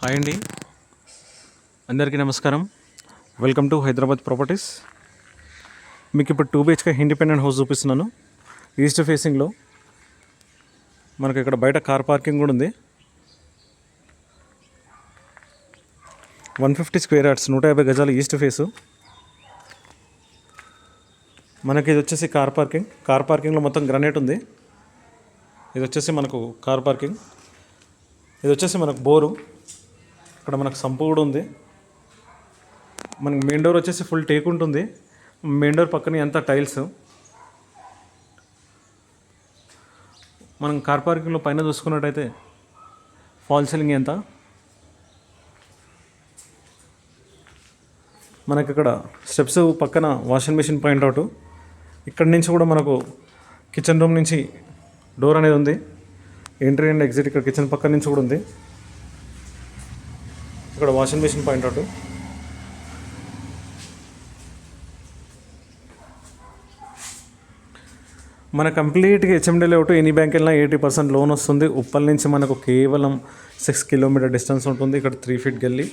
Hi అండి, అందరికీ నమస్కారం. Welcome to Hyderabad properties. మీకు ఇప్పుడు 2 BHK ఇండిపెండెంట్ హౌస్ చూపిస్తున్నాను. ఈస్ట్ ఫేసింగ్లో మనకి ఇక్కడ బయట కార్ పార్కింగ్ కూడా ఉంది. 150 స్క్వేర్ యార్డ్స్, 150 గజాలు ఈస్ట్ ఫేసు. మనకి ఇది వచ్చేసి కార్ పార్కింగ్లో మొత్తం గ్రానైట్ ఉంది. ఇది వచ్చేసి మనకు కార్ పార్కింగ్. ఇది వచ్చేసి మనకు బోరు. ఇక్కడ మనకు సంపు కూడా ఉంది. మనకి మెయిన్ డోర్ వచ్చేసి ఫుల్ టేక్ ఉంటుంది. మెయిన్ డోర్ పక్కన అంతా టైల్స్. మనం కార్ పార్కింగ్లో పైన చూసుకున్నట్టయితే ఫాల్ సీలింగ్ ఎంత. మనకి ఇక్కడ స్టెప్స్ పక్కన వాషింగ్ మెషిన్ పాయింట్అవుట్. ఇక్కడ నుంచి కూడా మనకు కిచెన్ రూమ్ నుంచి డోర్ అనేది ఉంది. ఎంట్రీ అండ్ ఎగ్జిట్ ఇక్కడ కిచెన్ పక్క నుంచి కూడా ఉంది. ఇక్కడ వాషింగ్ మెషిన్ పాయింట్అవుట్. మన కంప్లీట్గా హెచ్ఎండి లేఅవుట్. ఎనీ బ్యాంక్ వెళ్ళినా 80% లోన్ వస్తుంది. ఉప్పల్ నుంచి మనకు కేవలం 6 కిలోమీటర్ డిస్టెన్స్ ఉంటుంది. ఇక్కడ 3 ఫీట్ గల్లీ.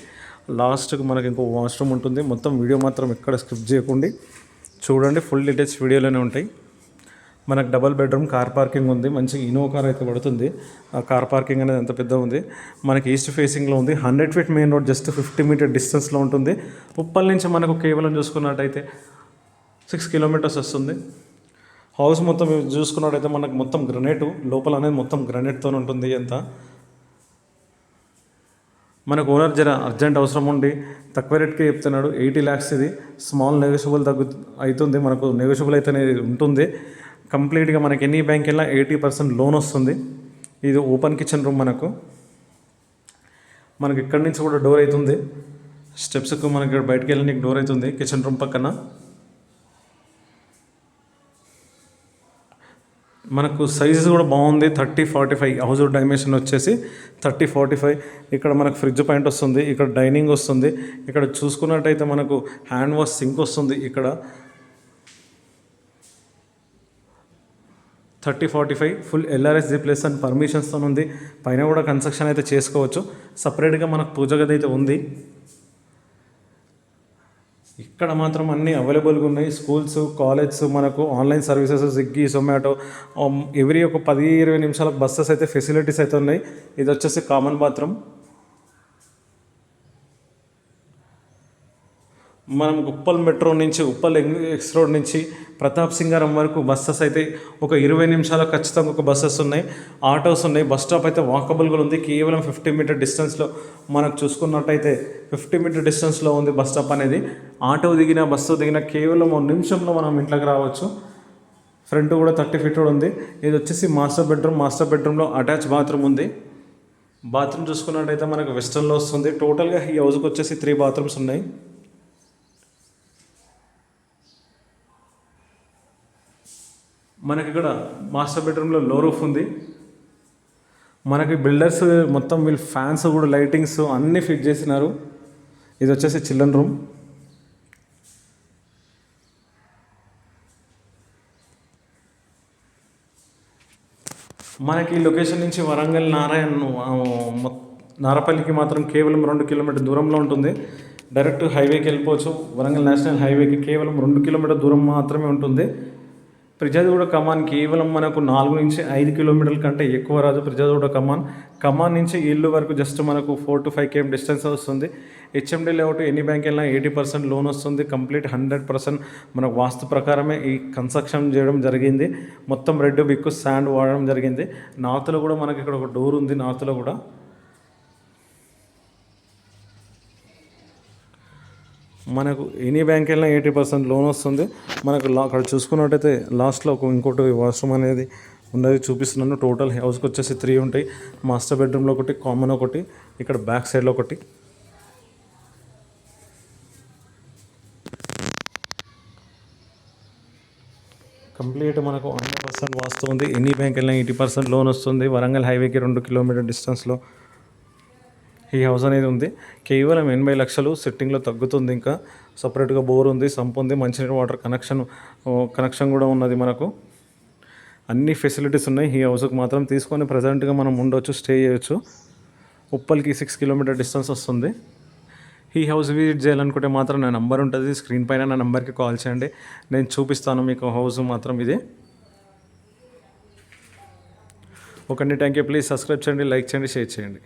లాస్ట్కి మనకి ఇంకో వాష్రూమ్ ఉంటుంది. మొత్తం వీడియో మాత్రం ఎక్కడ స్కిప్ చేయకండి, చూడండి. ఫుల్ డీటెయిల్స్ వీడియోలోనే ఉంటాయి. మనకు డబల్ బెడ్రూమ్, కార్ పార్కింగ్ ఉంది. మంచి ఇన్నోవా కార్ అయితే పడుతుంది. ఆ కార్ పార్కింగ్ అనేది ఎంత పెద్ద ఉంది. మనకి ఈస్ట్ ఫేసింగ్లో ఉంది. 100 feet main road just 50 meter డిస్టెన్స్లో ఉంటుంది. ఉప్పల్ నుంచి మనకు కేవలం చూసుకున్నట్టయితే 6 కిలోమీటర్స్ వస్తుంది. హౌస్ మొత్తం చూసుకున్నట్టయితే మనకు మొత్తం గ్రనైట్, లోపల అనేది మొత్తం గ్రనైట్తో ఉంటుంది. అంతా మనకు ఓనర్ జర అర్జెంట్ అవసరం ఉండి తక్కువ రేట్కి చెప్తున్నాడు. 80 lakhs. ఇది స్మాల్ నెగోషియబుల్ అవుతుంది. మనకు నెగోషియబుల్ అయితేనే ఉంటుంది. కంప్లీట్గా మనకి ఎనీ బ్యాంక్ వెళ్ళినా 80% లోన్ వస్తుంది. ఇది ఓపెన్ కిచెన్ రూమ్. మనకి ఇక్కడి నుంచి కూడా డోర్ అవుతుంది. స్టెప్స్కు మనకి ఇక్కడ బయటకు వెళ్ళడానికి డోర్ అవుతుంది కిచెన్ రూమ్ పక్కన. మనకు సైజు కూడా బాగుంది. 30-45 హౌస్ డైమెన్షన్ వచ్చేసి 30-45. ఇక్కడ మనకు ఫ్రిడ్జ్ పాయింట్ వస్తుంది. ఇక్కడ డైనింగ్ వస్తుంది. ఇక్కడ చూసుకున్నట్టయితే మనకు హ్యాండ్ వాష్ సింక్ వస్తుంది. ఇక్కడ 30-45 ఫుల్ LRS ప్లేస్ అండ్ పర్మిషన్స్తో ఉంది. పైన కూడా కన్స్ట్రక్షన్ అయితే చేసుకోవచ్చు. సపరేట్గా మనకు పూజ గది అయితే ఉంది. ఇక్కడ మాత్రం అన్నీ అవైలబుల్గా ఉన్నాయి. స్కూల్స్, కాలేజెస్, మనకు online services, Swiggy, Zomato, every ఒక 10-20 నిమిషాలకు బస్సెస్ అయితే ఫెసిలిటీస్ అయితే ఉన్నాయి. ఇది వచ్చేసి కామన్ బాత్రూమ్. మనం ఉప్పల్ మెట్రో నుంచి, ఉప్పల్ ఎక్స్ రోడ్ నుంచి ప్రతాప్ సింగారం వరకు బస్సెస్ అయితే ఒక 20 నిమిషాలకు ఖచ్చితంగా ఒక బస్సెస్ ఉన్నాయి. ఆటోస్ ఉన్నాయి. బస్ స్టాప్ అయితే వాకబుల్గా ఉంది. కేవలం 50 మీటర్ డిస్టెన్స్లో మనకు చూసుకున్నట్టయితే 50 మీటర్ డిస్టెన్స్లో ఉంది బస్ స్టాప్ అనేది. ఆటో దిగినా, బస్సు దిగినా కేవలం 1 నిమిషంలో మనం ఇంట్లోకి రావచ్చు. ఫ్రంట్ కూడా 30 ఫీట్ ఉంది. ఇది వచ్చేసి మాస్టర్ బెడ్రూమ్. మాస్టర్ బెడ్రూమ్లో అటాచ్ బాత్రూమ్ ఉంది. బాత్రూమ్ చూసుకున్నట్టయితే మనకు వెస్టర్న్లో వస్తుంది. టోటల్గా ఈ హౌస్కి వచ్చేసి 3 బాత్రూమ్స్ ఉన్నాయి. మనకి ఇక్కడ మాస్టర్ బెడ్రూమ్లో లో రూఫ్ ఉంది. మనకి బిల్డర్స్ మొత్తం వీళ్ళు ఫ్యాన్స్ కూడా, లైటింగ్స్ అన్నీ ఫిట్ చేసినారు. ఇది వచ్చేసి చిల్డ్రన్ రూమ్. మనకి లొకేషన్ నుంచి వరంగల్ నారపల్లికి మాత్రం కేవలం 2 కిలోమీటర్ దూరంలో ఉంటుంది. డైరెక్ట్ హైవేకి వెళ్ళిపోవచ్చు. వరంగల్ నేషనల్ హైవేకి కేవలం 2 కిలోమీటర్ దూరం మాత్రమే ఉంటుంది. ప్రిజాదగూడ కమాన్ కేవలం మనకు 4-5 కిలోమీటర్ల కంటే ఎక్కువ రాదు. ప్రిజాదగూడ కమాన్ నుంచి ఇల్లు వరకు జస్ట్ మనకు 4-5 km డిస్టెన్స్ వస్తుంది. HMD layout. ఎనీ బ్యాంక్ వెళ్ళినా 80% లోన్ వస్తుంది. కంప్లీట్ 100% మనకు వాస్తు ప్రకారమే ఈ కన్స్ట్రక్షన్ చేయడం జరిగింది. మొత్తం రెడ్ బిక్కు శాండ్ వాడడం జరిగింది. నార్త్లో కూడా మనకి ఇక్కడ ఒక డోర్ ఉంది. నార్త్లో కూడా మనకు ఎనీ బ్యాంక్ వెళ్ళినా 80% లోన్ వస్తుంది. మనకు అక్కడ చూసుకున్నట్టయితే లాస్ట్లో ఇంకోటి వాష్రూమ్ అనేది ఉన్నది చూపిస్తున్నాను. టోటల్ హౌస్కి వచ్చేసి 3 ఉంటాయి. మాస్టర్ బెడ్రూమ్లో ఒకటి, కామన్ ఒకటి, ఇక్కడ బ్యాక్ సైడ్లో ఒకటి. కంప్లీట్ మనకు 100% వాస్తు ఉంది. ఎనీ బ్యాంక్ వెళ్ళినా 80% లోన్ వస్తుంది. వరంగల్ హైవేకి 2 కిలోమీటర్ డిస్టెన్స్లో ఈ హౌస్ అనేది ఉంది. కేవలం 80 లక్షలు సెట్టింగ్లో తగ్గుతుంది. ఇంకా సపరేట్గా బోర్ ఉంది, సంప్ ఉంది, మంచినీటి వాటర్ కనెక్షన్ కూడా ఉన్నది. మనకు అన్ని ఫెసిలిటీస్ ఉన్నాయి. ఈ హౌస్కి మాత్రం తీసుకొని ప్రజెంట్గా మనం ఉండొచ్చు, స్టే చేయొచ్చు. ఉప్పల్కి 6 కిలోమీటర్ డిస్టెన్స్ వస్తుంది. ఈ హౌస్ విజిట్ చేయాలనుకుంటే మాత్రం నా నంబర్ ఉంటుంది స్క్రీన్ పైన, నా నెంబర్కి కాల్ చేయండి, నేను చూపిస్తాను మీకు హౌస్ మాత్రం ఇది. ఓకే అండి, థ్యాంక్ యూ. ప్లీజ్ సబ్స్క్రైబ్ చేయండి, లైక్ చేయండి, షేర్ చేయండి.